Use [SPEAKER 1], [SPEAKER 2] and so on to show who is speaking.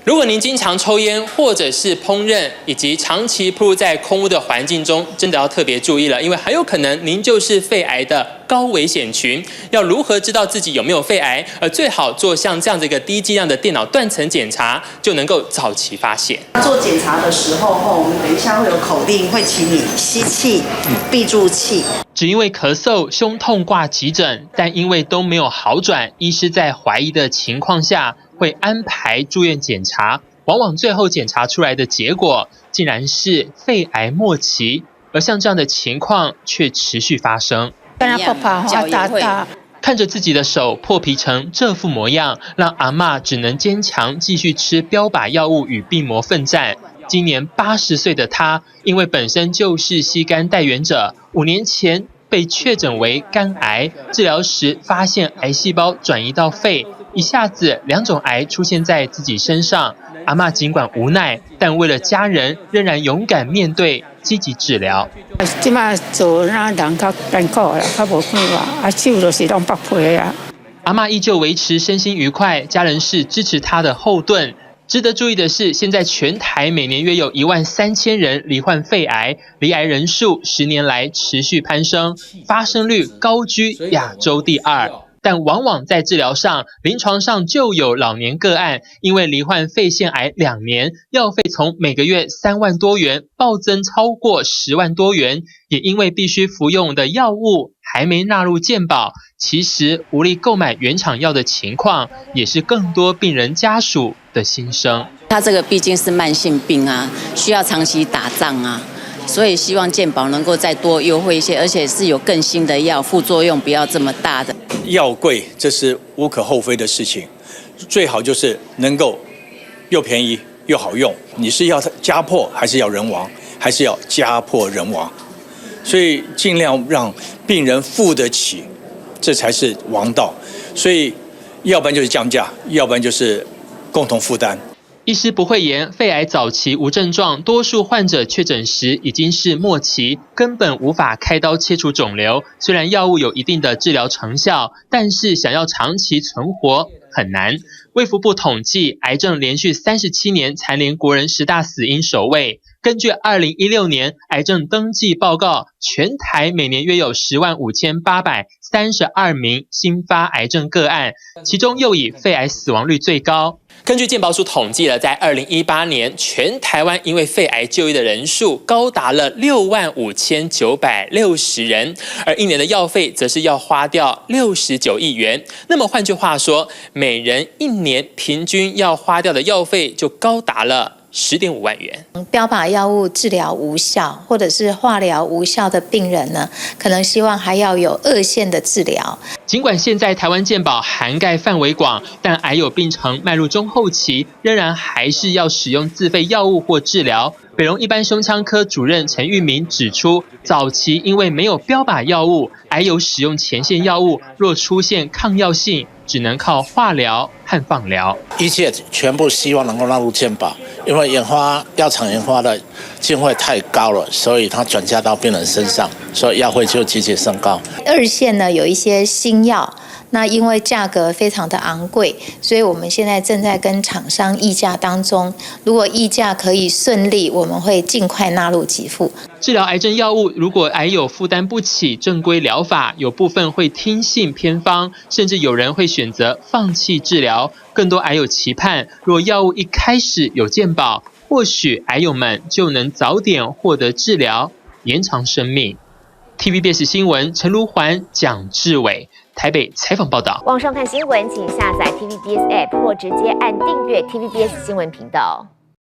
[SPEAKER 1] 如果您经常抽烟或者是烹饪，以及长期暴露在空污的环境中，真的要特别注意了，因为很有可能您就是肺癌的高危险群。要如何知道自己有没有肺癌？最好做像这样的一个低剂量的电脑断层检查，就能够早期发现。
[SPEAKER 2] 做检查的时候，我们等一下会有口令，会请你吸气、闭住气。
[SPEAKER 1] 只因为咳嗽、胸痛挂急诊，但因为都没有好转，医师在怀疑的情况下，会安排住院检查。往往最后检查出来的结果，竟然是肺癌末期。而像这样的情况却持续发生。看着自己的手破皮成这副模样，让阿嬷只能坚强继续吃标靶药物与病魔奋战。今年80岁的她，因为本身就是膝肝带原者，5年前被确诊为肝癌，治疗时发现癌细胞转移到肺，一下子2种癌出现在自己身上。阿嬷尽管无奈，但为了家人，仍然勇敢面对，积极治疗。
[SPEAKER 3] 即马做那人较艰苦啦，较无看法，手就是拢剥皮啊。
[SPEAKER 1] 阿嬷依旧维持身心愉快，家人是支持她的后盾。值得注意的是，现在全台每年约有13000人罹患肺癌，罹癌人数10年来持续攀升，发生率高居亚洲第2。但往往在治疗上，临床上就有老年个案，因为罹患肺腺癌2年，药费从每个月3万多元暴增超过10万多元，也因为必须服用的药物还没纳入健保，其实无力购买原厂药的情况，也是更多病人家属的心声。
[SPEAKER 4] 他这个毕竟是慢性病啊，需要长期打仗啊。所以希望健保能够再多优惠一些，而且是有更新的药，副作用不要这么大的。
[SPEAKER 5] 药贵，这是无可厚非的事情，最好就是能够又便宜又好用。你是要家破还是要人亡，还是要家破人亡？所以尽量让病人付得起，这才是王道。所以要不然就是降价，要不然就是共同负担。
[SPEAKER 1] 医师不讳言，肺癌早期无症状，多数患者确诊时已经是末期，根本无法开刀切除肿瘤。虽然药物有一定的治疗成效，但是想要长期存活很难。卫福部统计，癌症连续37年蝉联国人10大死因首位。根据2016年癌症登记报告，全台每年约有105832名新发癌症个案，其中又以肺癌死亡率最高。根据健保署统计了，在2018年，全台湾因为肺癌就医的人数高达了65960人，而一年的药费则是要花掉69亿元。那么换句话说，每人1年平均要花掉的药费就高达了10.5万元。
[SPEAKER 6] 标靶药物治疗无效，或者是化疗无效的病人呢，可能希望还要有2线的治疗。
[SPEAKER 1] 尽管现在台湾健保涵盖范围广，但癌友病程迈入中后期，仍然还是要使用自费药物或治疗。北荣一般胸腔科主任陈玉明指出，早期因为没有标靶药物，癌友使用前线药物若出现抗药性，只能靠化疗和放疗。
[SPEAKER 7] 一切全部希望能够纳入健保，因为药厂研发的经费太高了，所以它转嫁到病人身上，所以药费就节节升高。
[SPEAKER 6] 2线呢有一些新药，那因为价格非常的昂贵，所以我们现在正在跟厂商议价当中。如果议价可以顺利，我们会尽快纳入给付。
[SPEAKER 1] 治疗癌症药物，如果癌友负担不起正规疗法，有部分会听信偏方，甚至有人会选择放弃治疗。更多癌友期盼，若药物一开始有健保，或许癌友们就能早点获得治疗，延长生命。TVBS 新闻陈如环、蒋志伟台北采访报道。
[SPEAKER 8] 网上看新闻，请下载 TVBS App 或直接按订阅 TVBS 新闻频道。